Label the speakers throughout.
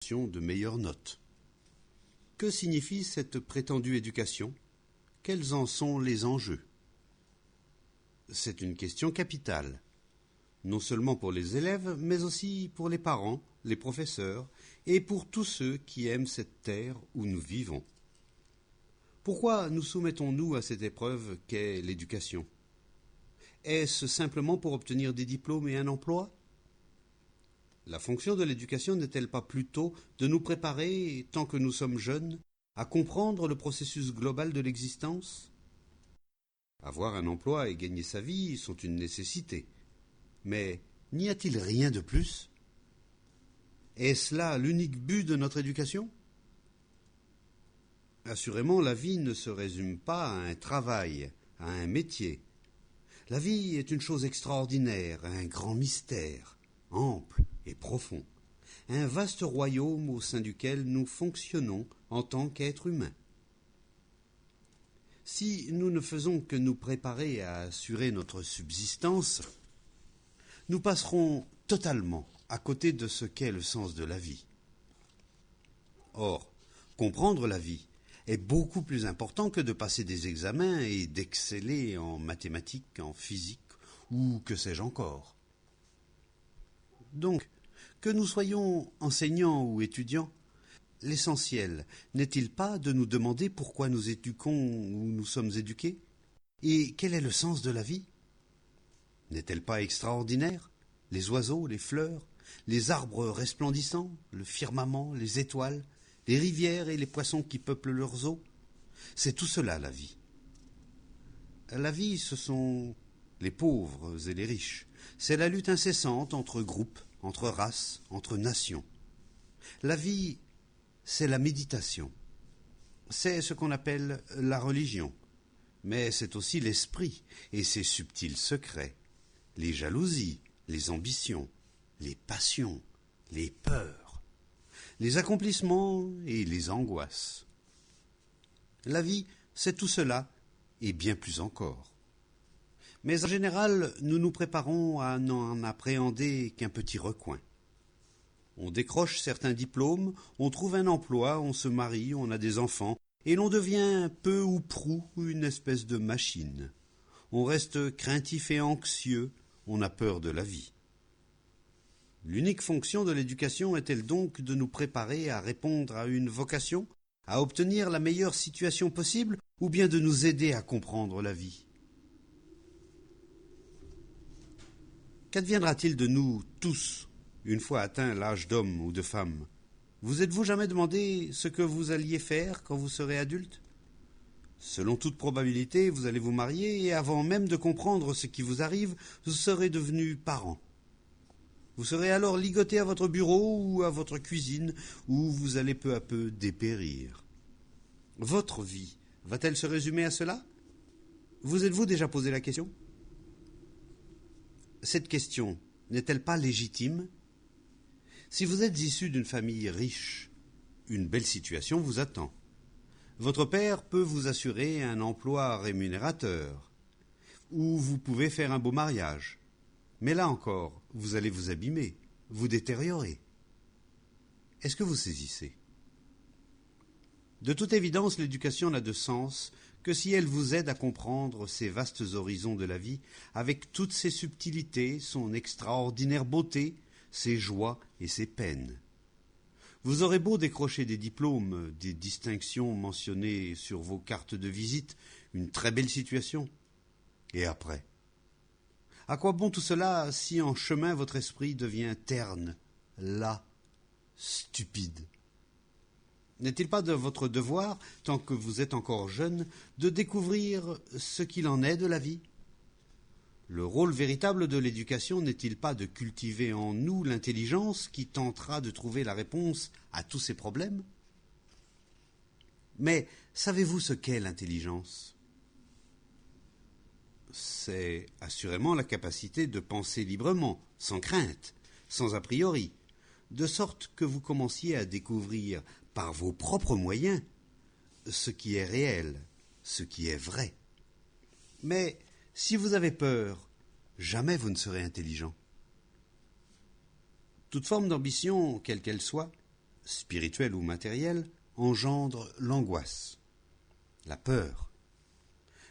Speaker 1: de meilleures notes. Que signifie cette prétendue éducation? Quels en sont les enjeux? C'est une question capitale, non seulement pour les élèves, mais aussi pour les parents, les professeurs et pour tous ceux qui aiment cette terre où nous vivons. Pourquoi nous soumettons-nous à cette épreuve qu'est l'éducation? Est-ce simplement pour obtenir des diplômes et un emploi? La fonction de l'éducation n'est-elle pas plutôt de nous préparer, tant que nous sommes jeunes, à comprendre le processus global de l'existence? Avoir un emploi et gagner sa vie sont une nécessité. Mais n'y a-t-il rien de plus? Est-ce là l'unique but de notre éducation? Assurément, la vie ne se résume pas à un travail, à un métier. La vie est une chose extraordinaire, un grand mystère, ample et profond, un vaste royaume au sein duquel nous fonctionnons en tant qu'êtres humains. Si nous ne faisons que nous préparer à assurer notre subsistance, nous passerons totalement à côté de ce qu'est le sens de la vie. Or, comprendre la vie est beaucoup plus important que de passer des examens et d'exceller en mathématiques, en physique ou que sais-je encore. Donc, que nous soyons enseignants ou étudiants, l'essentiel n'est-il pas de nous demander pourquoi nous éduquons ou nous sommes éduqués? Et quel est le sens de la vie? N'est-elle pas extraordinaire? Les oiseaux, les fleurs, les arbres resplendissants, le firmament, les étoiles, les rivières et les poissons qui peuplent leurs eaux. C'est tout cela la vie. La vie, ce sont les pauvres et les riches. C'est la lutte incessante entre groupes, entre races, entre nations. La vie, c'est la méditation. C'est ce qu'on appelle la religion. Mais c'est aussi l'esprit et ses subtils secrets, les jalousies, les ambitions, les passions, les peurs, les accomplissements et les angoisses. La vie, c'est tout cela et bien plus encore. Mais en général, nous nous préparons à n'en appréhender qu'un petit recoin. On décroche certains diplômes, on trouve un emploi, on se marie, on a des enfants, et l'on devient peu ou prou une espèce de machine. On reste craintif et anxieux, on a peur de la vie. L'unique fonction de l'éducation est-elle donc de nous préparer à répondre à une vocation, à obtenir la meilleure situation possible, ou bien de nous aider à comprendre la vie? Qu'adviendra-t-il de nous tous, une fois atteint l'âge d'homme ou de femme? Vous êtes-vous jamais demandé ce que vous alliez faire quand vous serez adulte? Selon toute probabilité, vous allez vous marier et avant même de comprendre ce qui vous arrive, vous serez devenu parent. Vous serez alors ligoté à votre bureau ou à votre cuisine, où vous allez peu à peu dépérir. Votre vie va-t-elle se résumer à cela? Vous êtes-vous déjà posé la question? Cette question n'est-elle pas légitime? Si vous êtes issu d'une famille riche, une belle situation vous attend. Votre père peut vous assurer un emploi rémunérateur, ou vous pouvez faire un beau mariage. Mais là encore, vous allez vous abîmer, vous détériorer. Est-ce que vous saisissez? De toute évidence, l'éducation n'a de sens que si elle vous aide à comprendre ces vastes horizons de la vie, avec toutes ses subtilités, son extraordinaire beauté, ses joies et ses peines. Vous aurez beau décrocher des diplômes, des distinctions mentionnées sur vos cartes de visite, une très belle situation. Et après? À quoi bon tout cela si en chemin votre esprit devient terne, las, stupide? N'est-il pas de votre devoir, tant que vous êtes encore jeune, de découvrir ce qu'il en est de la vie? Le rôle véritable de l'éducation n'est-il pas de cultiver en nous l'intelligence qui tentera de trouver la réponse à tous ces problèmes? Mais savez-vous ce qu'est l'intelligence? C'est assurément la capacité de penser librement, sans crainte, sans a priori, de sorte que vous commenciez à découvrir par vos propres moyens ce qui est réel, ce qui est vrai. Mais si vous avez peur, jamais vous ne serez intelligent. Toute forme d'ambition, quelle qu'elle soit, spirituelle ou matérielle, engendre l'angoisse, la peur.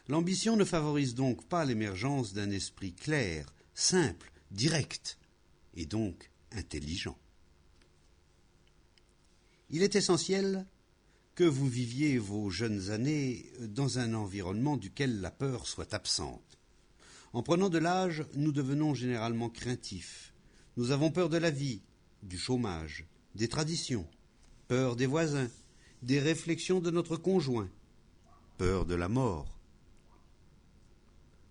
Speaker 1: L'ambition ne favorise donc pas l'émergence d'un esprit clair, simple, direct, et donc intelligent. Il est essentiel que vous viviez vos jeunes années dans un environnement duquel la peur soit absente. En prenant de l'âge, nous devenons généralement craintifs. Nous avons peur de la vie, du chômage, des traditions, peur des voisins, des réflexions de notre conjoint, peur de la mort.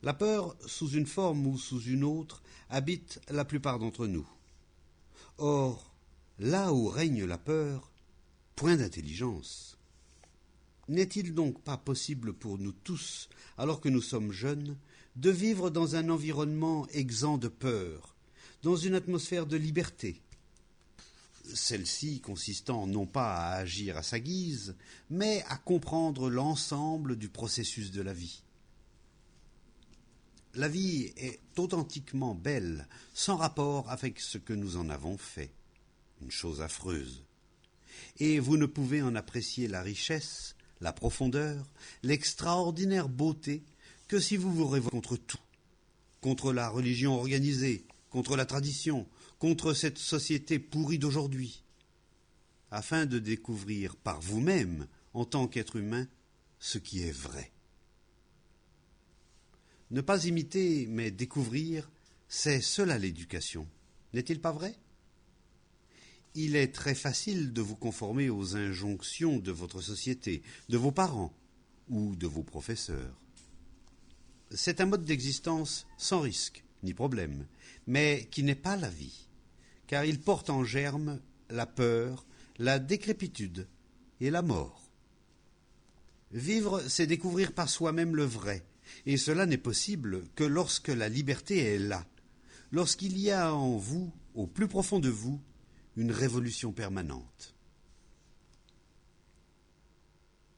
Speaker 1: La peur, sous une forme ou sous une autre, habite la plupart d'entre nous. Or, là où règne la peur, point d'intelligence. N'est-il donc pas possible pour nous tous, alors que nous sommes jeunes, de vivre dans un environnement exempt de peur, dans une atmosphère de liberté, celle-ci consistant non pas à agir à sa guise, mais à comprendre l'ensemble du processus de la vie. La vie est authentiquement belle, sans rapport avec ce que nous en avons fait, une chose affreuse. Et vous ne pouvez en apprécier la richesse, la profondeur, l'extraordinaire beauté que si vous vous révoltez contre tout, contre la religion organisée, contre la tradition, contre cette société pourrie d'aujourd'hui, afin de découvrir par vous-même, en tant qu'être humain, ce qui est vrai. Ne pas imiter, mais découvrir, c'est cela l'éducation. N'est-il pas vrai ? Il est très facile de vous conformer aux injonctions de votre société, de vos parents ou de vos professeurs. C'est un mode d'existence sans risque ni problème, mais qui n'est pas la vie, car il porte en germe la peur, la décrépitude et la mort. Vivre, c'est découvrir par soi-même le vrai, et cela n'est possible que lorsque la liberté est là, lorsqu'il y a en vous, au plus profond de vous, une révolution permanente.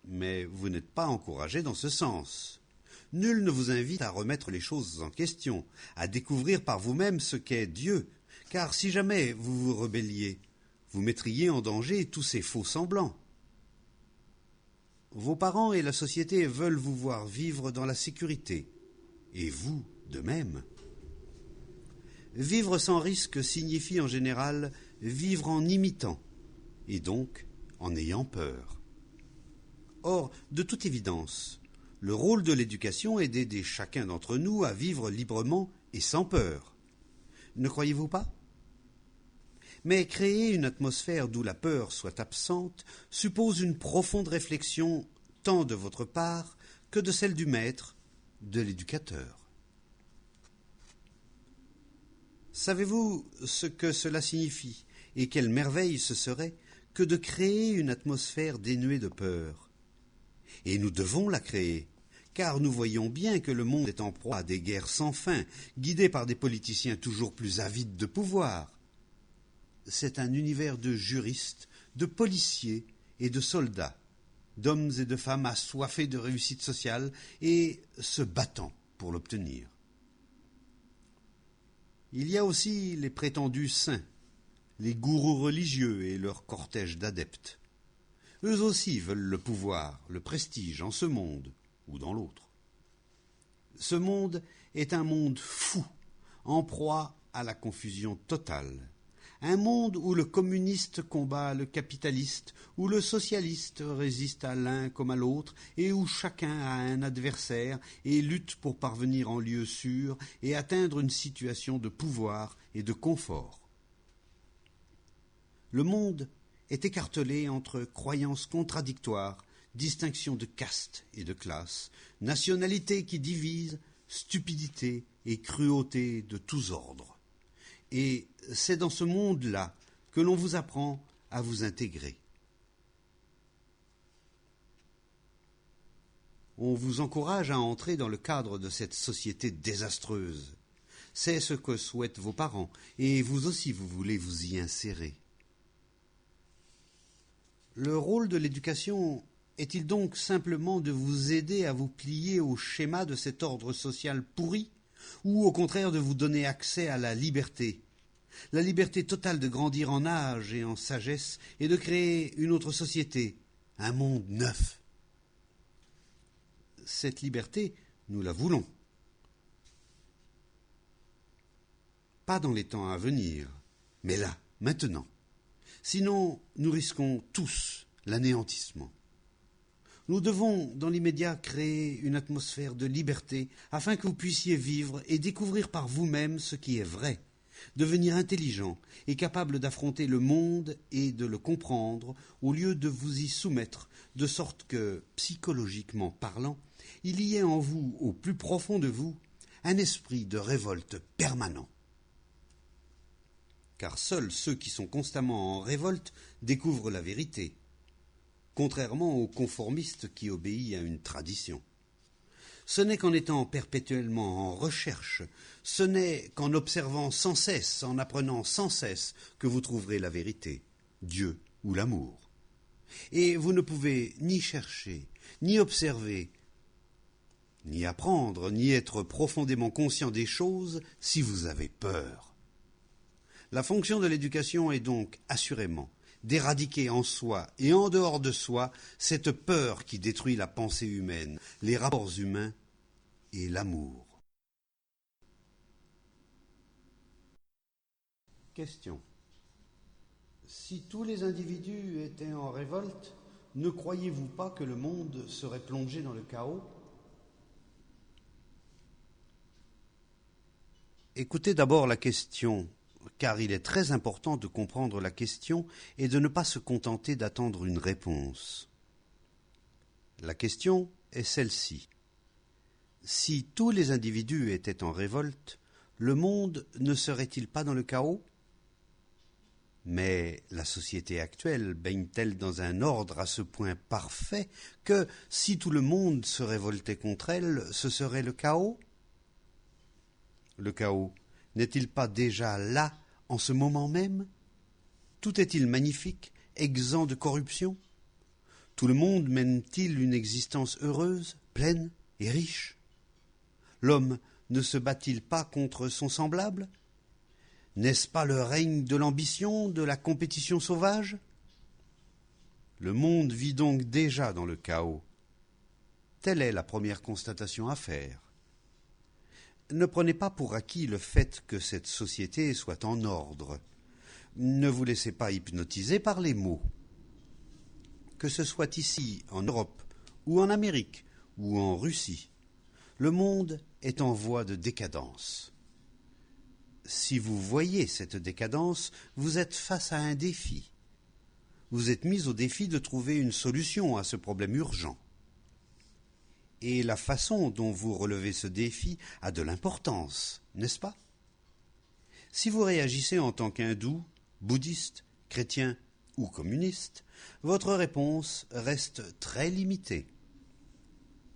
Speaker 1: Mais vous n'êtes pas encouragé dans ce sens. Nul ne vous invite à remettre les choses en question, à découvrir par vous-même ce qu'est Dieu, car si jamais vous vous rebelliez, vous mettriez en danger tous ces faux semblants. Vos parents et la société veulent vous voir vivre dans la sécurité, et vous de même. Vivre sans risque signifie en général vivre en imitant, et donc en ayant peur. Or, de toute évidence, le rôle de l'éducation est d'aider chacun d'entre nous à vivre librement et sans peur. Ne croyez-vous pas ? Mais créer une atmosphère d'où la peur soit absente suppose une profonde réflexion tant de votre part que de celle du maître, de l'éducateur. Savez-vous ce que cela signifie et quelle merveille ce serait que de créer une atmosphère dénuée de peur ? Et nous devons la créer, car nous voyons bien que le monde est en proie à des guerres sans fin, guidées par des politiciens toujours plus avides de pouvoir. C'est un univers de juristes, de policiers et de soldats, d'hommes et de femmes assoiffés de réussite sociale et se battant pour l'obtenir. Il y a aussi les prétendus saints, les gourous religieux et leur cortège d'adeptes. Eux aussi veulent le pouvoir, le prestige en ce monde ou dans l'autre. Ce monde est un monde fou, en proie à la confusion totale. Un monde où le communiste combat le capitaliste, où le socialiste résiste à l'un comme à l'autre, et où chacun a un adversaire et lutte pour parvenir en lieu sûr et atteindre une situation de pouvoir et de confort. Le monde est écartelé entre croyances contradictoires, distinctions de caste et de classe, nationalités qui divisent, stupidité et cruauté de tous ordres. Et c'est dans ce monde-là que l'on vous apprend à vous intégrer. On vous encourage à entrer dans le cadre de cette société désastreuse. C'est ce que souhaitent vos parents, et vous aussi vous voulez vous y insérer. Le rôle de l'éducation est-il donc simplement de vous aider à vous plier au schéma de cet ordre social pourri, ou au contraire de vous donner accès à la liberté, la liberté totale de grandir en âge et en sagesse et de créer une autre société, un monde neuf. Cette liberté, nous la voulons. Pas dans les temps à venir, mais là, maintenant. Sinon, nous risquons tous l'anéantissement. Nous devons, dans l'immédiat, créer une atmosphère de liberté afin que vous puissiez vivre et découvrir par vous-même ce qui est vrai, devenir intelligent et capable d'affronter le monde et de le comprendre au lieu de vous y soumettre, de sorte que, psychologiquement parlant, il y ait en vous, au plus profond de vous, un esprit de révolte permanent. Car seuls ceux qui sont constamment en révolte découvrent la vérité, contrairement au conformiste qui obéit à une tradition. Ce n'est qu'en étant perpétuellement en recherche, ce n'est qu'en observant sans cesse, en apprenant sans cesse, que vous trouverez la vérité, Dieu ou l'amour. Et vous ne pouvez ni chercher, ni observer, ni apprendre, ni être profondément conscient des choses si vous avez peur. La fonction de l'éducation est donc, assurément, d'éradiquer en soi et en dehors de soi cette peur qui détruit la pensée humaine, les rapports humains et l'amour. Question. Si tous les individus étaient en révolte, ne croyez-vous pas que le monde serait plongé dans le chaos ? Écoutez d'abord la question, car il est très important de comprendre la question et de ne pas se contenter d'attendre une réponse. La question est celle-ci. Si tous les individus étaient en révolte, le monde ne serait-il pas dans le chaos ? Mais la société actuelle baigne-t-elle dans un ordre à ce point parfait que, si tout le monde se révoltait contre elle, ce serait le chaos ? Le chaos n'est-il pas déjà là, en ce moment même ? Tout est-il magnifique, exempt de corruption ? Tout le monde mène-t-il une existence heureuse, pleine et riche ? L'homme ne se bat-il pas contre son semblable ? N'est-ce pas le règne de l'ambition, de la compétition sauvage ? Le monde vit donc déjà dans le chaos. Telle est la première constatation à faire. Ne prenez pas pour acquis le fait que cette société soit en ordre. Ne vous laissez pas hypnotiser par les mots. Que ce soit ici, en Europe, ou en Amérique, ou en Russie, le monde est en voie de décadence. Si vous voyez cette décadence, vous êtes face à un défi. Vous êtes mis au défi de trouver une solution à ce problème urgent. Et la façon dont vous relevez ce défi a de l'importance, n'est-ce pas ? Si vous réagissez en tant qu'hindou, bouddhiste, chrétien ou communiste, votre réponse reste très limitée.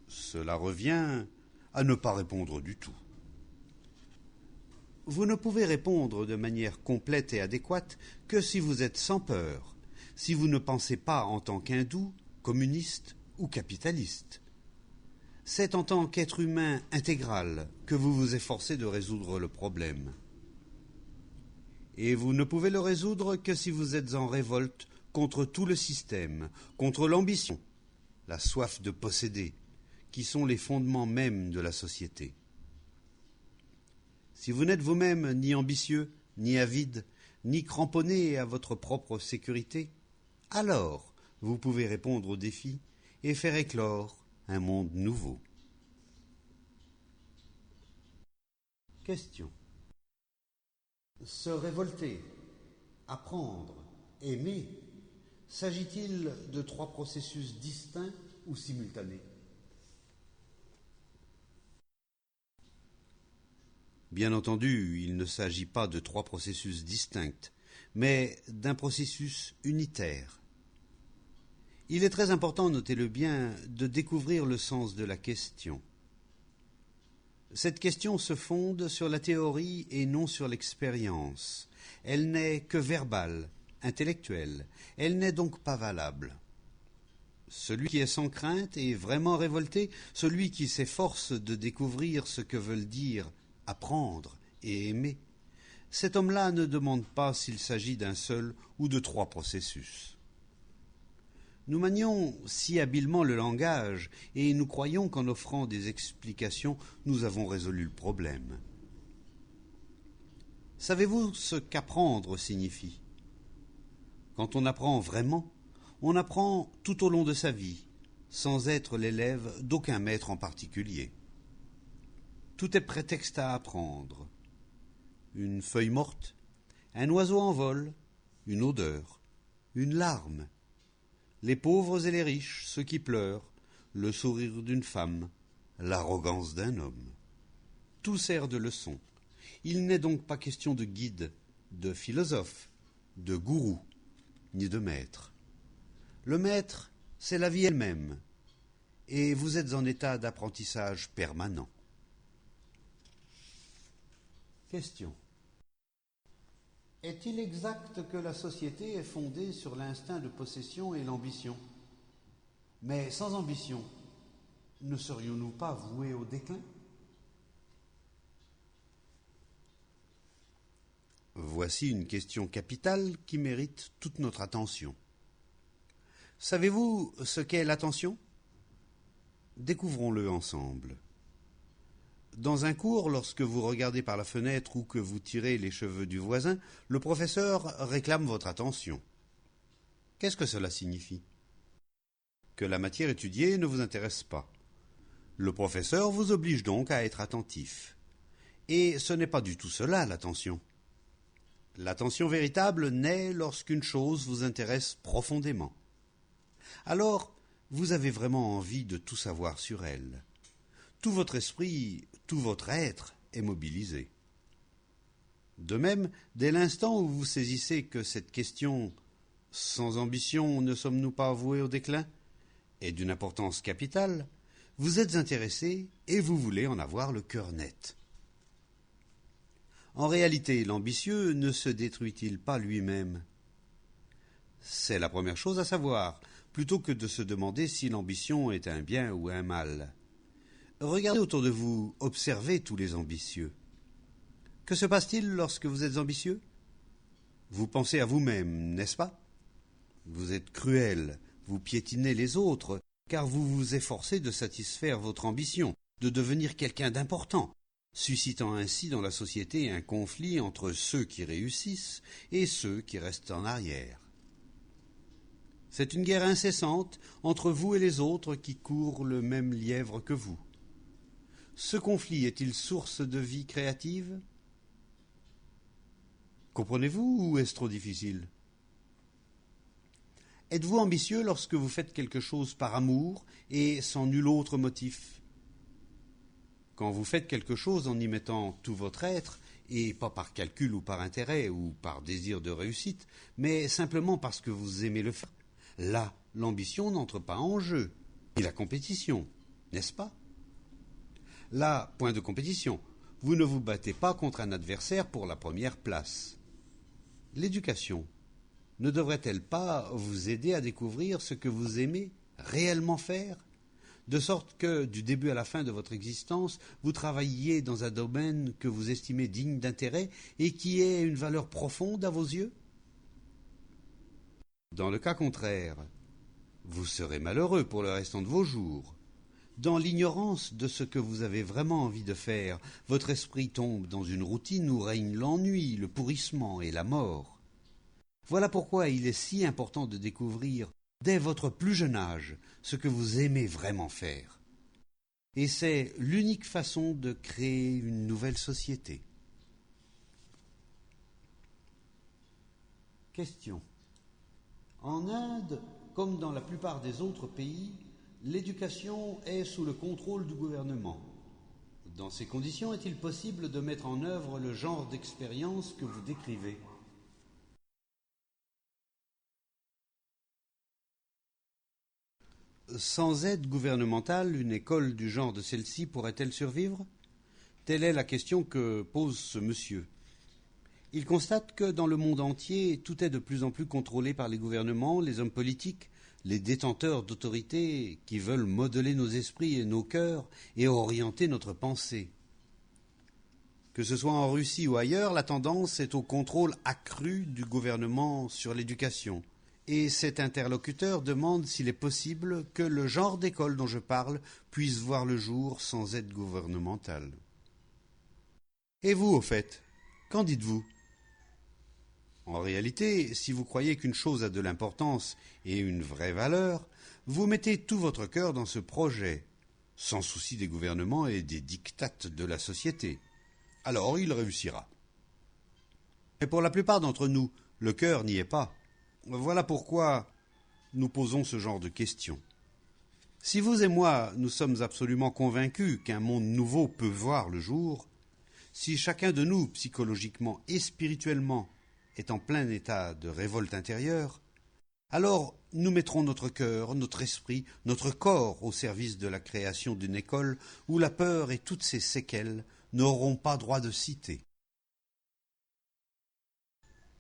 Speaker 1: Cela revient à ne pas répondre du tout. Vous ne pouvez répondre de manière complète et adéquate que si vous êtes sans peur, si vous ne pensez pas en tant qu'hindou, communiste ou capitaliste. C'est en tant qu'être humain intégral que vous vous efforcez de résoudre le problème. Et vous ne pouvez le résoudre que si vous êtes en révolte contre tout le système, contre l'ambition, la soif de posséder, qui sont les fondements mêmes de la société. Si vous n'êtes vous-même ni ambitieux, ni avide, ni cramponné à votre propre sécurité, alors vous pouvez répondre au défi et faire éclore un monde nouveau. Question. Se révolter, apprendre, aimer, s'agit-il de trois processus distincts ou simultanés ? Bien entendu, il ne s'agit pas de trois processus distincts, mais d'un processus unitaire. Il est très important, notez-le bien, de découvrir le sens de la question. Cette question se fonde sur la théorie et non sur l'expérience. Elle n'est que verbale, intellectuelle. Elle n'est donc pas valable. Celui qui est sans crainte et vraiment révolté, celui qui s'efforce de découvrir ce que veulent dire apprendre et aimer, cet homme-là ne demande pas s'il s'agit d'un seul ou de 3 processus. Nous manions si habilement le langage et nous croyons qu'en offrant des explications, nous avons résolu le problème. Savez-vous ce qu'apprendre signifie ? Quand on apprend vraiment, on apprend tout au long de sa vie, sans être l'élève d'aucun maître en particulier. Tout est prétexte à apprendre. Une feuille morte, un oiseau en vol, une odeur, une larme, les pauvres et les riches, ceux qui pleurent, le sourire d'une femme, l'arrogance d'un homme. Tout sert de leçon. Il n'est donc pas question de guide, de philosophe, de gourou, ni de maître. Le maître, c'est la vie elle-même, et vous êtes en état d'apprentissage permanent. Question. Est-il exact que la société est fondée sur l'instinct de possession et l'ambition ? Mais sans ambition, ne serions-nous pas voués au déclin ? Voici une question capitale qui mérite toute notre attention. Savez-vous ce qu'est l'attention ? Découvrons-le ensemble. Dans un cours, lorsque vous regardez par la fenêtre ou que vous tirez les cheveux du voisin, le professeur réclame votre attention. Qu'est-ce que cela signifie ? Que la matière étudiée ne vous intéresse pas. Le professeur vous oblige donc à être attentif. Et ce n'est pas du tout cela, l'attention. L'attention véritable naît lorsqu'une chose vous intéresse profondément. Alors, vous avez vraiment envie de tout savoir sur elle. Tout votre esprit, tout votre être est mobilisé. De même, dès l'instant où vous saisissez que cette question « sans ambition, ne sommes-nous pas voués au déclin ?» est d'une importance capitale, vous êtes intéressé et vous voulez en avoir le cœur net. En réalité, l'ambitieux ne se détruit-il pas lui-même ? C'est la première chose à savoir, plutôt que de se demander si l'ambition est un bien ou un mal. Regardez autour de vous, observez tous les ambitieux. Que se passe-t-il lorsque vous êtes ambitieux ? Vous pensez à vous-même, n'est-ce pas ? Vous êtes cruel, vous piétinez les autres, car vous vous efforcez de satisfaire votre ambition, de devenir quelqu'un d'important, suscitant ainsi dans la société un conflit entre ceux qui réussissent et ceux qui restent en arrière. C'est une guerre incessante entre vous et les autres qui courent le même lièvre que vous. Ce conflit est-il source de vie créative ? Comprenez-vous ou est-ce trop difficile ? Êtes-vous ambitieux lorsque vous faites quelque chose par amour et sans nul autre motif ? Quand vous faites quelque chose en y mettant tout votre être, et pas par calcul ou par intérêt ou par désir de réussite, mais simplement parce que vous aimez le faire, là, l'ambition n'entre pas en jeu, ni la compétition, n'est-ce pas ? Là, point de compétition, vous ne vous battez pas contre un adversaire pour la première place. L'éducation ne devrait-elle pas vous aider à découvrir ce que vous aimez réellement faire ? De sorte que, du début à la fin de votre existence, vous travailliez dans un domaine que vous estimez digne d'intérêt et qui ait une valeur profonde à vos yeux ? Dans le cas contraire, vous serez malheureux pour le restant de vos jours. Dans l'ignorance de ce que vous avez vraiment envie de faire, votre esprit tombe dans une routine où règne l'ennui, le pourrissement et la mort. Voilà pourquoi il est si important de découvrir, dès votre plus jeune âge, ce que vous aimez vraiment faire. Et c'est l'unique façon de créer une nouvelle société. Question. En Inde, comme dans la plupart des autres pays, l'éducation est sous le contrôle du gouvernement. Dans ces conditions, est-il possible de mettre en œuvre le genre d'expérience que vous décrivez ? Sans aide gouvernementale, une école du genre de celle-ci pourrait-elle survivre ? Telle est la question que pose ce monsieur. Il constate que dans le monde entier, tout est de plus en plus contrôlé par les gouvernements, les hommes politiques, les détenteurs d'autorité qui veulent modeler nos esprits et nos cœurs et orienter notre pensée. Que ce soit en Russie ou ailleurs, la tendance est au contrôle accru du gouvernement sur l'éducation. Et cet interlocuteur demande s'il est possible que le genre d'école dont je parle puisse voir le jour sans aide gouvernementale. Et vous, au fait, qu'en dites-vous ? En réalité, si vous croyez qu'une chose a de l'importance et une vraie valeur, vous mettez tout votre cœur dans ce projet, sans souci des gouvernements et des dictates de la société. Alors il réussira. Mais pour la plupart d'entre nous, le cœur n'y est pas. Voilà pourquoi nous posons ce genre de questions. Si vous et moi, nous sommes absolument convaincus qu'un monde nouveau peut voir le jour, si chacun de nous, psychologiquement et spirituellement, est en plein état de révolte intérieure, alors nous mettrons notre cœur, notre esprit, notre corps au service de la création d'une école où la peur et toutes ses séquelles n'auront pas droit de cité.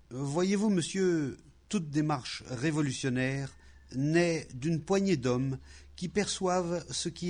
Speaker 1: Voyez-vous, monsieur, toute démarche révolutionnaire naît d'une poignée d'hommes qui perçoivent ce qui